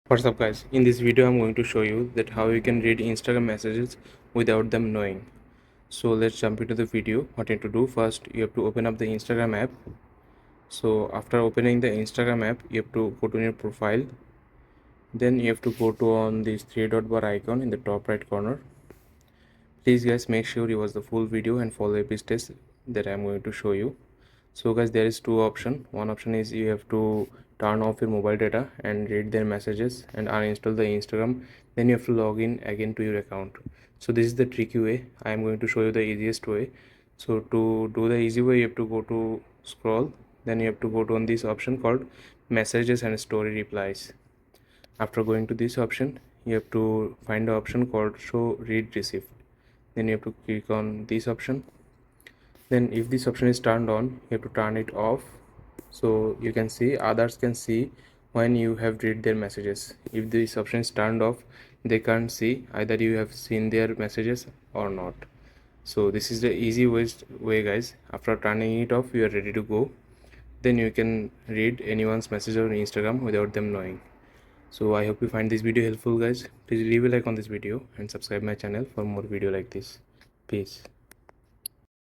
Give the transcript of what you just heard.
What's up guys, in this video I'm going to show you that how you can read Instagram messages without them knowing. So let's jump into the video. What you have to do, first you have to open up the Instagram app. So after opening the Instagram app, you have to go to your profile, then you have to go to on this three dot bar icon in the top right corner. Please guys, make sure you watch the full video and follow every step that I'm going to show you. So guys, there is two options. One option is you have to turn off your mobile data and read their messages and uninstall the Instagram. Then you have to log in again to your account. So this is the tricky way. I am going to show you the easiest way. So to do the easy way, you have to go to scroll, then you have to go to on this option called messages and story replies. After going to this option, you have to find the option called show read receipt. Then you have to click on this option. Then if this option is turned on, you have to turn it off, so you can see others can see when you have read their messages. If this option is turned off, they can't see either you have seen their messages or not. So this is the easy way guys. After turning it off, you are ready to go. Then you can read anyone's message on Instagram without them knowing. So I hope you find this video helpful guys. Please leave a like on this video and subscribe my channel for more video like this. Peace.